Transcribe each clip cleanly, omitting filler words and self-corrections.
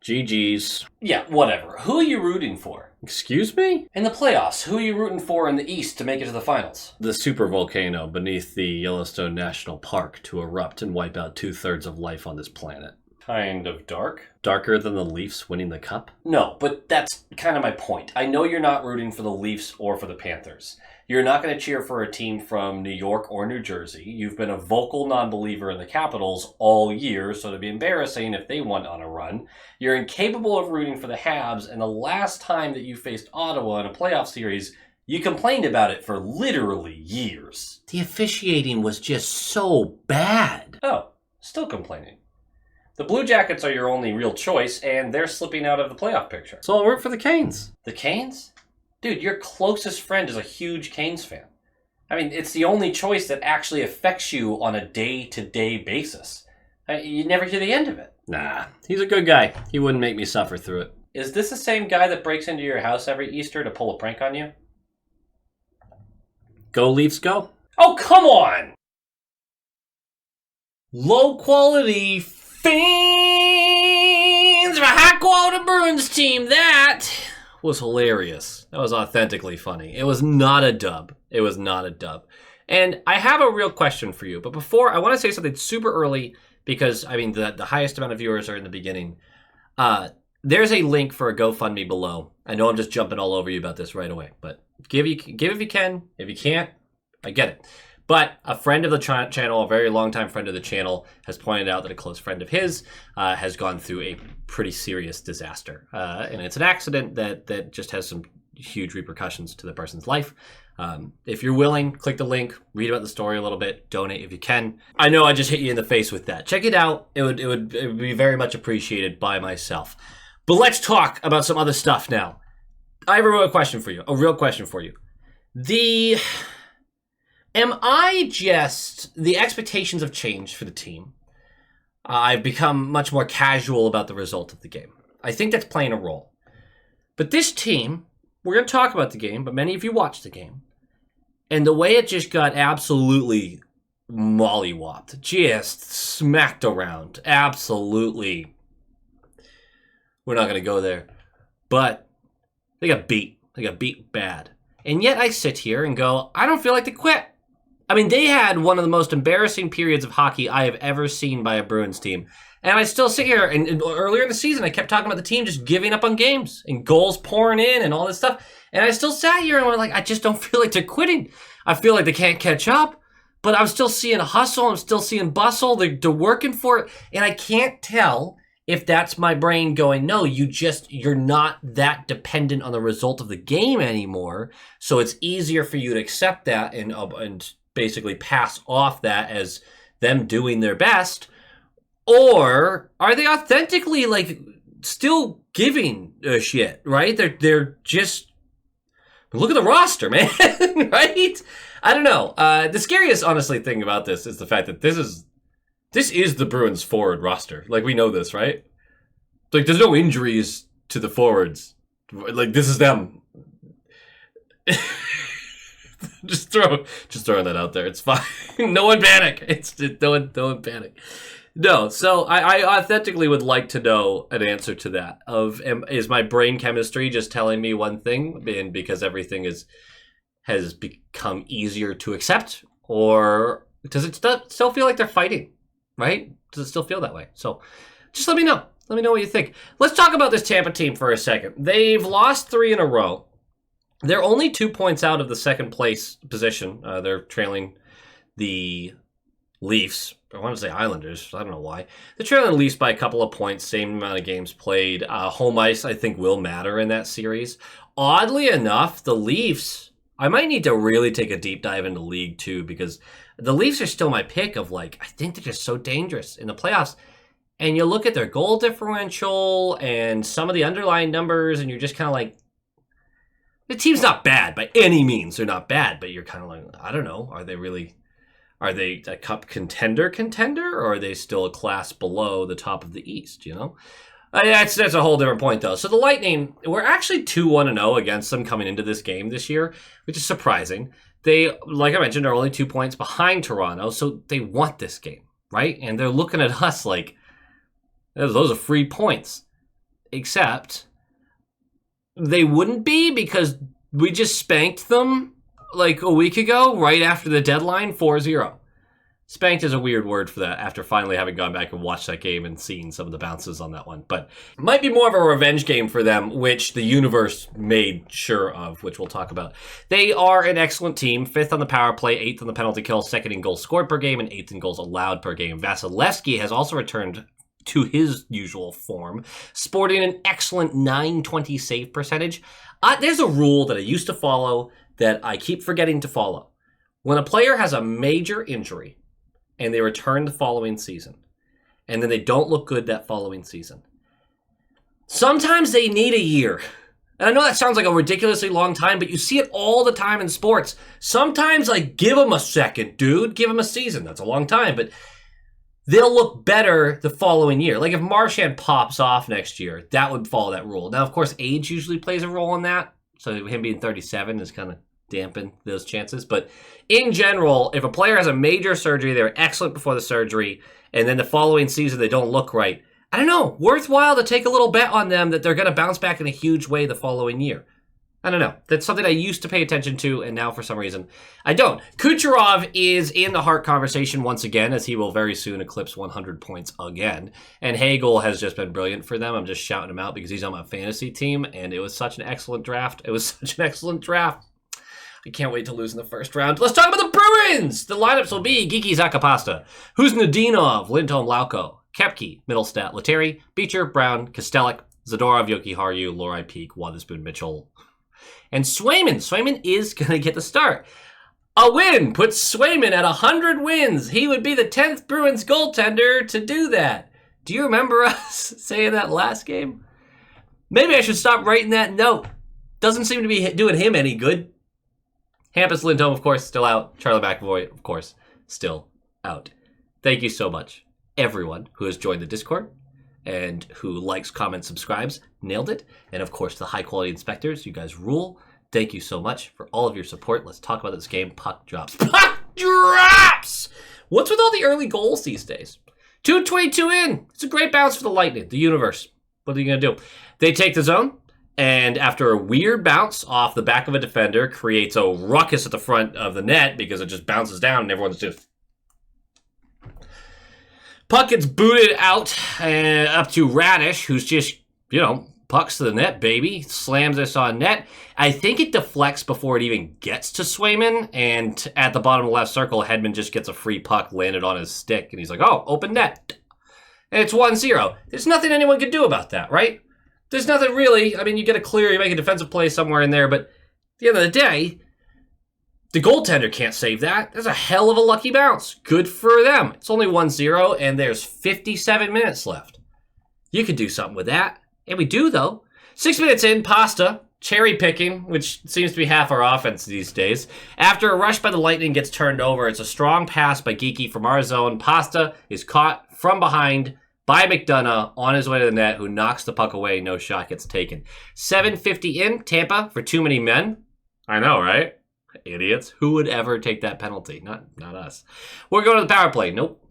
GG's. Yeah, whatever. Who are you rooting for? Excuse me? In the playoffs, who are you rooting for in the East to make it to the finals? The super volcano beneath the Yellowstone National Park to erupt and wipe out 2/3 of life on this planet. Kind of dark. Darker than the Leafs winning the cup? No, but that's kind of my point. I know you're not rooting for the Leafs or for the Panthers. You're not going to cheer for a team from New York or New Jersey. You've been a vocal non-believer in the Capitals all year, so it'd be embarrassing if they went on a run. You're incapable of rooting for the Habs, and the last time that you faced Ottawa in a playoff series, you complained about it for literally years. The officiating was just so bad. Oh, still complaining. The Blue Jackets are your only real choice, and they're slipping out of the playoff picture. So I'll root for the Canes. The Canes? Dude, your closest friend is a huge Canes fan. I mean, it's the only choice that actually affects you on a day-to-day basis. You never hear the end of it. Nah, he's a good guy. He wouldn't make me suffer through it. Is this the same guy that breaks into your house every Easter to pull a prank on you? Go Leafs, go. Oh, come on! Low-quality fans of a high-quality Bruins team. That was hilarious. That was authentically funny. It was not a dub. It was not a dub. And I have a real question for you. But before, I want to say something super early because, I mean, the highest amount of viewers are in the beginning. There's a link for a GoFundMe below. I know I'm just jumping all over you about this right away. But give if you can. If you can't, I get it. But a friend of the channel, a very long-time friend of the channel, has pointed out that a close friend of his has gone through a pretty serious disaster. And it's an accident that just has some huge repercussions to the person's life. If you're willing, click the link, read about the story a little bit, donate if you can. I know I just hit you in the face with that. Check it out. It would be very much appreciated by myself. But let's talk about some other stuff now. I have a real question for you. The expectations have changed for the team. I've become much more casual about the result of the game. I think that's playing a role. But this team, we're going to talk about the game, but many of you watched the game. And the way it just got absolutely mollywopped, just smacked around, absolutely. We're not going to go there. But they got beat. They got beat bad. And yet I sit here and go, I don't feel like they quit. I mean, they had one of the most embarrassing periods of hockey I have ever seen by a Bruins team. And I still sit here, and earlier in the season, I kept talking about the team just giving up on games and goals pouring in and all this stuff. And I still sat here and went like, I just don't feel like they're quitting. I feel like they can't catch up, but I'm still seeing a hustle. I'm still seeing bustle. They're working for it. And I can't tell if that's my brain going, no, you're not that dependent on the result of the game anymore. So it's easier for you to accept that and basically pass off that as them doing their best. Or are they authentically like still giving a shit, right? They're just, look at the roster, man, right? I don't know. The scariest, honestly, thing about this is the fact that this is the Bruins forward roster. Like, we know this, right? Like, there's no injuries to the forwards. Like, this is them. just throwing that out there. It's fine. No one panic. No one panic. No, so I authentically would like to know an answer to that. Is my brain chemistry just telling me one thing, and because everything has become easier to accept, or does it still feel like they're fighting? Right? Does it still feel that way? So, just let me know. Let me know what you think. Let's talk about this Tampa team for a second. They've lost 3 in a row. They're only 2 points out of the second place position. They're trailing the Leafs. I want to say Islanders. I don't know why. They're trailing the Leafs by a couple of points. Same amount of games played. Home ice, I think, will matter in that series. Oddly enough, the Leafs, I might need to really take a deep dive into League Two because the Leafs are still my pick of like, I think they're just so dangerous in the playoffs. And you look at their goal differential and some of the underlying numbers, and you're just kind of like, the team's not bad by any means. They're not bad, but you're kind of like, I don't know. Are they a cup contender, or are they still a class below the top of the East, you know? That's a whole different point, though. So the Lightning, we're actually 2-1-0 against them coming into this game this year, which is surprising. They, like I mentioned, are only 2 points behind Toronto, so they want this game, right? And they're looking at us like, those are free points. except they wouldn't be because we just spanked them like a week ago, right after the deadline, 4-0. Spanked is a weird word for that after finally having gone back and watched that game and seen some of the bounces on that one. But it might be more of a revenge game for them, which the universe made sure of, which we'll talk about. They are an excellent team, 5th on the power play, 8th on the penalty kill, 2nd in goals scored per game, and 8th in goals allowed per game. Vasilevsky has also returned to his usual form, sporting an excellent .920 save percentage. There's a rule that I used to follow that I keep forgetting to follow. When a player has a major injury and they return the following season, and then they don't look good that following season, sometimes they need a year. And I know that sounds like a ridiculously long time, but you see it all the time in sports. Sometimes, like, give them a second, dude. Give them a season. That's a long time, but they'll look better the following year. Like if Marchand pops off next year, that would follow that rule. Now, of course, age usually plays a role in that. So him being 37 is kind of dampen those chances. But in general, if a player has a major surgery, they're excellent before the surgery, and then the following season they don't look right, I don't know, worthwhile to take a little bet on them that they're going to bounce back in a huge way the following year. I don't know. That's something I used to pay attention to, and now for some reason I don't. Kucherov is in the Hart conversation once again, as he will very soon eclipse 100 points again. And Hagel has just been brilliant for them. I'm just shouting him out because he's on my fantasy team, and it was such an excellent draft. I can't wait to lose in the first round. Let's talk about the Bruins! The lineups will be Geeky Zakapasta, Huznadinov, Lindholm Lauko, Kepke, Middlestat, Letary, Beecher, Brown, Kostelic, Zadorov, Jokiharju, Lorai Peak, Wotherspoon, Mitchell, and Swayman. Swayman is going to get the start. A win puts Swayman at 100 wins. He would be the 10th Bruins goaltender to do that. Do you remember us saying that last game? Maybe I should stop writing that note. Doesn't seem to be doing him any good. Hampus Lindholm, of course, still out. Charlie McAvoy, of course, still out. Thank you so much, everyone who has joined the Discord and who likes, comments, subscribes. Nailed it. And of course, the high-quality inspectors. You guys rule. Thank you so much for all of your support. Let's talk about this game. Puck drops. Puck drops! What's with all the early goals these days? 2:22 in. It's a great bounce for the Lightning, the universe. What are you going to do? They take the zone, and after a weird bounce off the back of a defender, creates a ruckus at the front of the net because it just bounces down and everyone's just... Puck gets booted out up to Radish, who's just, pucks to the net, baby. Slams this on net. I think it deflects before it even gets to Swayman, and at the bottom of the left circle, Hedman just gets a free puck landed on his stick, and he's like, oh, open net. And it's 1-0. There's nothing anyone could do about that, right? There's nothing really. I mean, you get a clear, you make a defensive play somewhere in there, but at the end of the day, the goaltender can't save that. That's a hell of a lucky bounce. Good for them. It's only 1-0, and there's 57 minutes left. You could do something with that. And we do, though. 6 minutes in, Pasta, cherry picking, which seems to be half our offense these days. After a rush by the Lightning gets turned over, it's a strong pass by Geeky from our zone. Pasta is caught from behind by McDonough on his way to the net, who knocks the puck away. No shot gets taken. 7:50 in, Tampa for too many men. I know, right? Idiots. Who would ever take that penalty? Not us. We're going to the power play. Nope.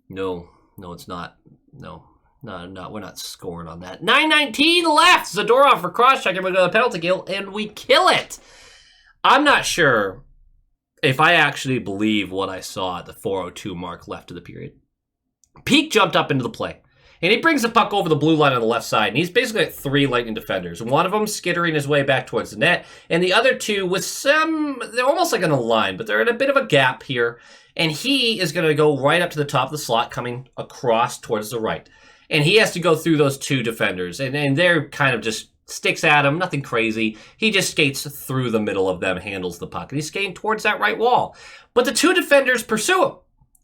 No, it's not. No, we're not scoring on that. 9:19 left. Zadorov for cross-check, and we go to the penalty kill, and we kill it. I'm not sure if I actually believe what I saw at the 4:02 mark left of the period. Peak jumped up into the play, and he brings the puck over the blue line on the left side, and he's basically at 3 Lightning defenders. One of them skittering his way back towards the net, and the other 2 with they're almost like in a line, but they're in a bit of a gap here, and he is going to go right up to the top of the slot, coming across towards the right. And he has to go through those 2 defenders, and they're kind of just sticks at him, nothing crazy. He just skates through the middle of them, handles the puck, and he's skating towards that right wall. But the 2 defenders pursue him,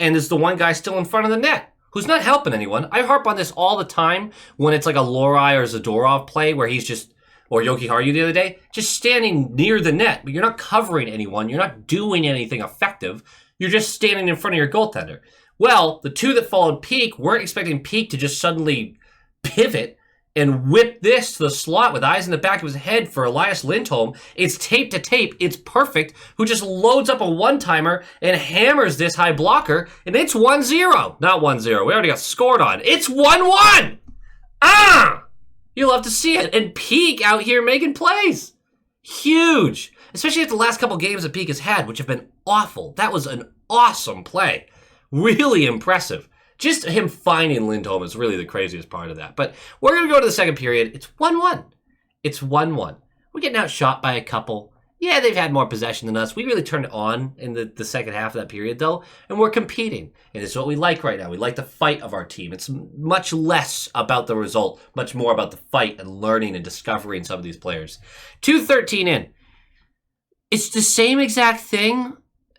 and there's the one guy still in front of the net, who's not helping anyone. I harp on this all the time when it's like a Lorai or Zadorov play where he's just, or Jokiharju the other day, just standing near the net, but you're not covering anyone. You're not doing anything effective. You're just standing in front of your goaltender. Well, the 2 that followed Peak weren't expecting Peak to just suddenly pivot and whip this to the slot with eyes in the back of his head for Elias Lindholm. It's tape to tape. It's perfect. Who just loads up a one-timer and hammers this high blocker, and it's 1-0. Not 1-0. We already got scored on. It's 1-1. love to see it. And Peak out here making plays. Huge. Especially after the last couple games that Peak has had, which have been awful. That was an awesome play. Really impressive. Just him finding Lindholm is really the craziest part of that. But we're going to go to the second period. It's 1-1. It's 1-1. We're getting outshot by a couple. Yeah, they've had more possession than us. We really turned it on in the second half of that period, though, and we're competing. And it's what we like right now. We like the fight of our team. It's much less about the result, much more about the fight and learning and discovering some of these players. 2:13 in. It's the same exact thing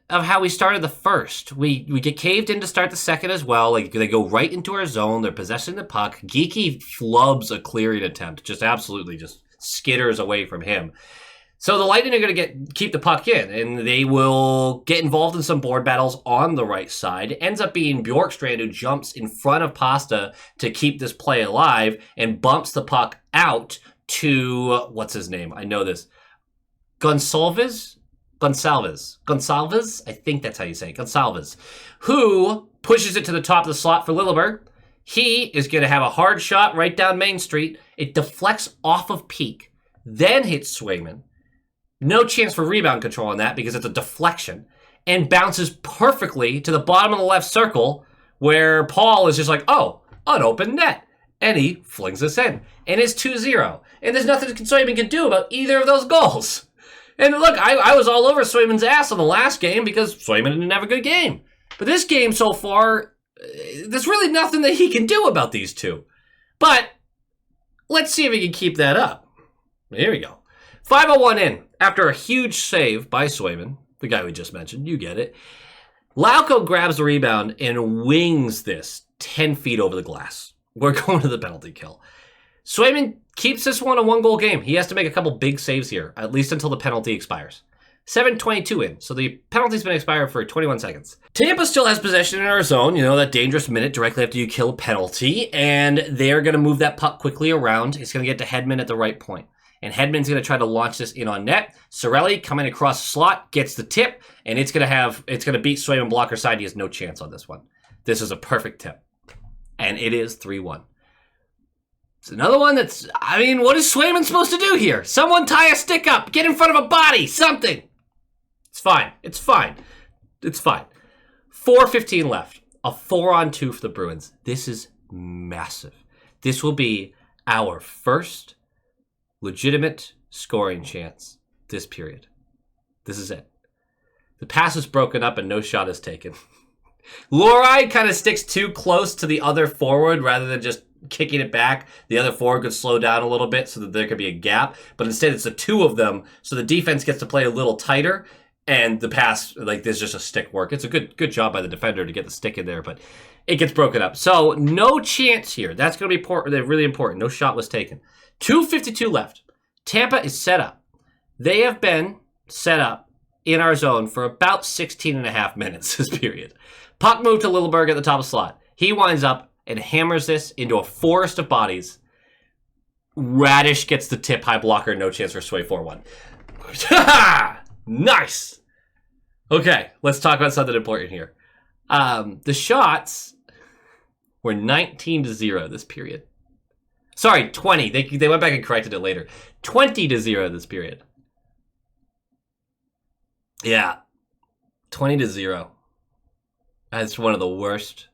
of how we started the first. We get caved in to start the second as well. Like, they go right into our zone. They're possessing the puck. Geeky flubs a clearing attempt. Just absolutely just skitters away from him. So the Lightning are going to keep the puck in, and they will get involved in some board battles on the right side. It ends up being Bjorkstrand who jumps in front of Pasta to keep this play alive and bumps the puck out to, what's his name? I know this. Gonsalves? I think that's how you say it. Gonsalves. Who pushes it to the top of the slot for Lilleberg. He is going to have a hard shot right down Main Street. It deflects off of Peak, then hits Swayman. No chance for rebound control on that because it's a deflection, and bounces perfectly to the bottom of the left circle where Paul is just like, oh, unopened net. And he flings this in. And it's 2-0. And there's nothing Swayman can do about either of those goals. And look, I was all over Swayman's ass on the last game because Swayman didn't have a good game. But this game so far, there's really nothing that he can do about these two. But let's see if he can keep that up. Here we go. 5:01 in. After a huge save by Swayman, the guy we just mentioned, you get it, Lauko grabs the rebound and wings this 10 feet over the glass. We're going to the penalty kill. Swayman keeps this one a one-goal game. He has to make a couple big saves here, at least until the penalty expires. 7:22 in, so the penalty's been expired for 21 seconds. Tampa still has possession in our zone, you know, that dangerous minute directly after you kill a penalty, and they're going to move that puck quickly around. It's going to get to Hedman at the right point. And Hedman's going to try to launch this in on net. Sorelli coming across the slot, gets the tip, and it's going to beat Swayman blocker side. He has no chance on this one. This is a perfect tip. And it is 3-1. It's another one that's, I mean, what is Swayman supposed to do here? Someone tie a stick up, get in front of a body, something. It's fine. It's fine. It's fine. 4:15 left. A 4-on-2 for the Bruins. This is massive. This will be our first legitimate scoring chance this period. This is it. The pass is broken up and no shot is taken. Lohrei kind of sticks too close to the other forward rather than just kicking it back. The other forward could slow down a little bit so that there could be a gap, but instead it's the two of them, so the defense gets to play a little tighter, and the pass, like, there's just a stick work. It's a good job by the defender to get the stick in there, but it gets broken up. So no chance here. That's going to be really important. No shot was taken. 2:52 left. Tampa is set up. They have been set up in our zone for about 16 and a half minutes this period. Puck moved to Lilleberg at the top of the slot. He winds up and hammers this into a forest of bodies. Radish gets the tip, high blocker, no chance for Sway 4-1. Nice! Okay, let's talk about something important here. The shots were 19-0 this period. Sorry, 20. They went back and corrected it later. 20-0 this period. Yeah. 20-0. That's one of the worst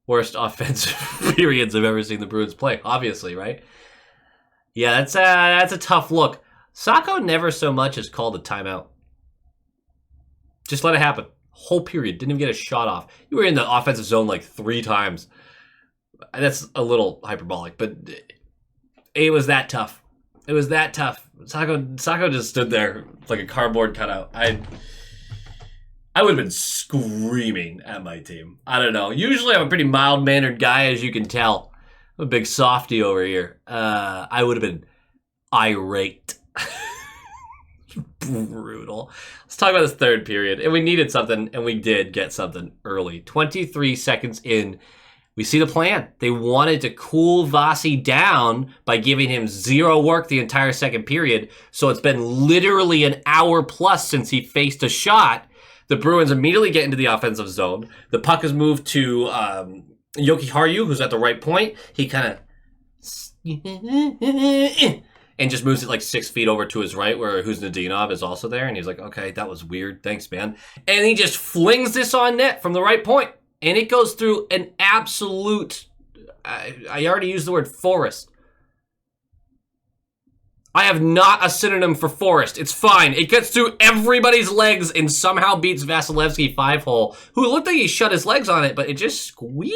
offensive periods I've ever seen the Bruins play, obviously, right? Yeah, that's a tough look. Sacco never so much as called a timeout. Just let it happen. Whole period. Didn't even get a shot off. You were in the offensive zone like 3 times. That's a little hyperbolic, but it was that tough. It was that tough. Sacco just stood there like a cardboard cutout. I would have been screaming at my team. I don't know. Usually I'm a pretty mild-mannered guy, as you can tell. I'm a big softy over here. I would have been irate. Brutal. Let's talk about this third period. And we needed something, and we did get something early. 23 seconds in, we see the plan. They wanted to cool Vasi down by giving him 0 work the entire second period. So it's been literally an hour plus since he faced a shot. The Bruins immediately get into the offensive zone. The puck is moved to Joki Harju, who's at the right point. He kind of and just moves it like 6 feet over to his right where Huznadinov is also there. And he's like, okay, that was weird. Thanks, man. And he just flings this on net from the right point. And it goes through an absolute, I already used the word forest. I have not a synonym for forest. It's fine. It gets through everybody's legs and somehow beats Vasilevsky 5-hole, who looked like he shut his legs on it, but it just squeaked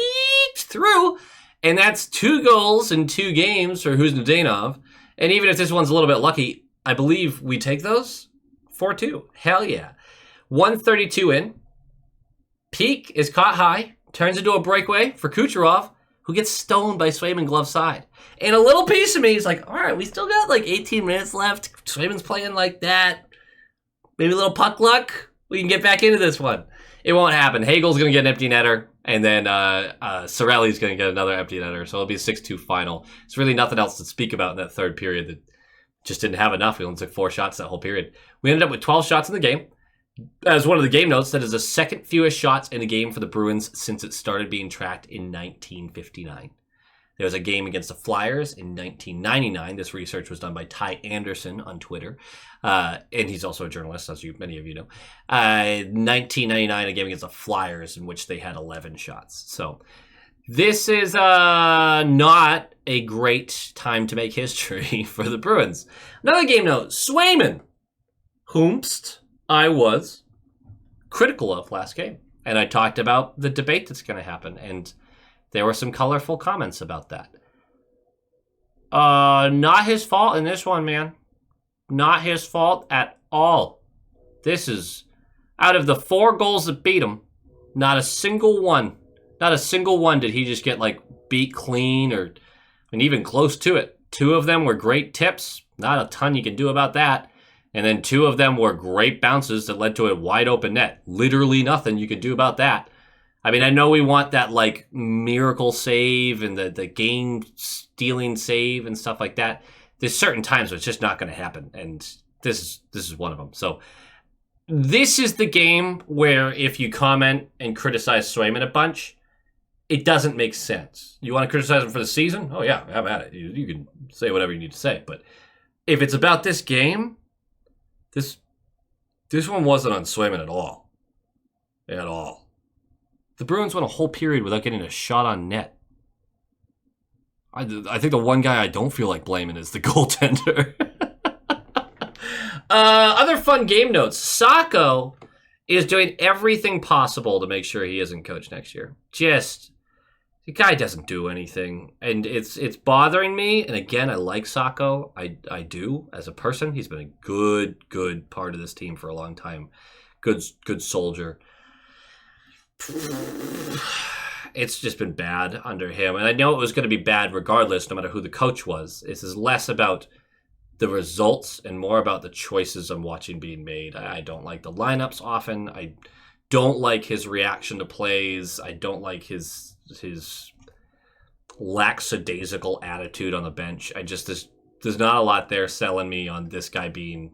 through. And that's 2 goals in 2 games for Huznadinov. And even if this one's a little bit lucky, I believe we take those 4-2. Hell yeah. 132 in. Peak is caught high. Turns into a breakaway for Kucherov, who gets stoned by Swayman glove side. And a little piece of me is like, all right, we still got like 18 minutes left. Swayman's playing like that. Maybe a little puck luck. We can get back into this one. It won't happen. Hagel's going to get an empty netter. And then Cirelli's going to get another empty netter. So it'll be a 6-2 final. It's really nothing else to speak about in that third period. That just didn't have enough. We only took 4 shots that whole period. We ended up with 12 shots in the game. As one of the game notes, that is the second fewest shots in a game for the Bruins since it started being tracked in 1959. There was a game against the Flyers in 1999. This research was done by Ty Anderson on Twitter. And he's also a journalist, as many of you know. 1999, a game against the Flyers in which they had 11 shots. So this is not a great time to make history for the Bruins. Another game note, Swayman, whomst I was critical of last game. And I talked about the debate that's going to happen. And there were some colorful comments about that. Not his fault in this one, man. Not his fault at all. This is, out of the 4 goals that beat him, not a single one did he just get, like, beat clean or even close to it. 2 of them were great tips. Not a ton you can do about that. And then 2 of them were great bounces that led to a wide open net. Literally nothing you could do about that. I mean, I know we want that, like, miracle save and the game-stealing save and stuff like that. There's certain times where it's just not going to happen, and this is one of them. So this is the game where if you comment and criticize Swayman a bunch, it doesn't make sense. You want to criticize him for the season? Oh, yeah, have at it. You can say whatever you need to say. But if it's about this game, this one wasn't on Swayman at all. At all. The Bruins went a whole period without getting a shot on net. I think the one guy I don't feel like blaming is the goaltender. Other fun game notes. Sacco is doing everything possible to make sure he isn't coach next year. The guy doesn't do anything. And it's bothering me. And again, I like Sacco. I do as a person. He's been a good part of this team for a long time. Good soldier. It's just been bad under him. And I know it was going to be bad regardless, no matter who the coach was. This is less about the results and more about the choices I'm watching being made. I don't like the lineups often. I don't like his reaction to plays. I don't like his lackadaisical attitude on the bench. There's not a lot there selling me on this guy being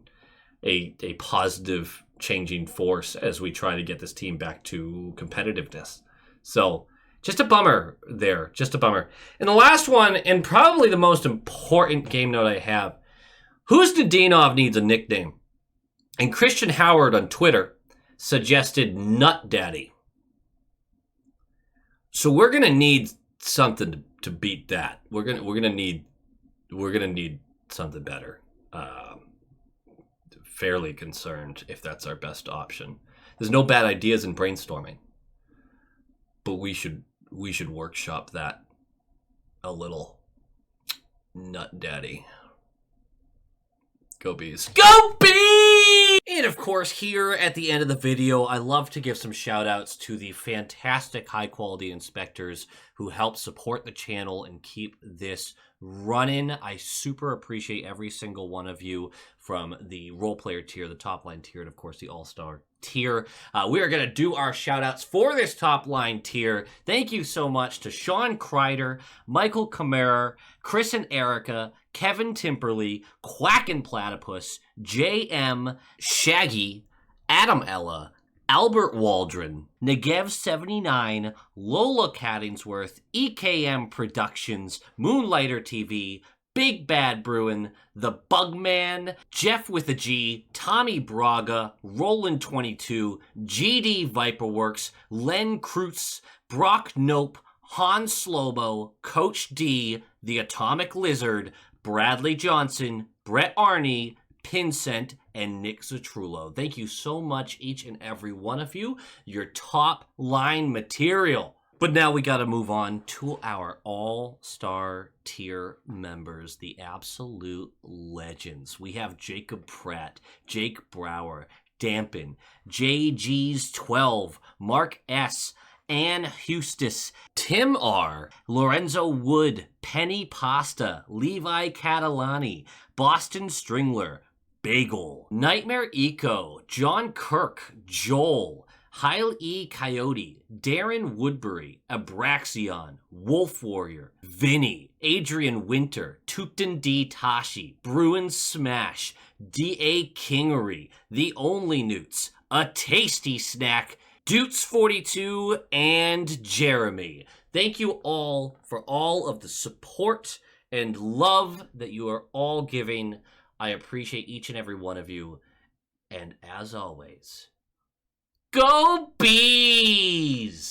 a positive changing force as we try to get this team back to competitiveness. So just a bummer there. Just a bummer. And the last one, and probably the most important game note I have, Huznadinov needs a nickname. And Christian Howard on Twitter suggested Nut Daddy. So we're gonna need something to beat that. We're gonna need something better. Fairly concerned if that's our best option. There's no bad ideas in brainstorming, but we should workshop that a little. Nut Daddy. Go Bees. Go Bees! And of course, here at the end of the video, I love to give some shout outs to the fantastic high quality inspectors who help support the channel and keep this running. I super appreciate every single one of you, from the role player tier, the top line tier, and of course the all-star tier. We are going to do our shout outs for this top line tier. Thank you so much to Sean Kreider, Michael Kammerer, Chris and Erica, Kevin Timperley, Quack and Platypus, JM, Shaggy, Adam Ella, Albert Waldron, Negev79, Lola Cattingsworth, EKM Productions, Moonlighter TV, Big Bad Bruin, The Bugman, Jeff with a G, Tommy Braga, Roland22, GD Viperworks, Len Kreutz, Brock Nope, Han Slobo, Coach D, The Atomic Lizard, Bradley Johnson, Brett Arney, Pincent, and Nick Zatrullo. Thank you so much, each and every one of you. Your top line material. But now we got to move on to our all-star tier members, the absolute legends. We have Jacob Pratt, Jake Brower, Dampen, JG's 12, Mark S., Ann Hustis, Tim R., Lorenzo Wood, Penny Pasta, Levi Catalani, Boston Stringler, Bagel, Nightmare Eco, John Kirk, Joel, Heil E. Coyote, Darren Woodbury, Abraxion, Wolf Warrior, Vinny, Adrian Winter, Tupton D. Tashi, Bruins Smash, D.A. Kingery, The Only Newts, A Tasty Snack, Dutes42, and Jeremy. Thank you all for all of the support and love that you are all giving. I appreciate each and every one of you. And as always, go Bees!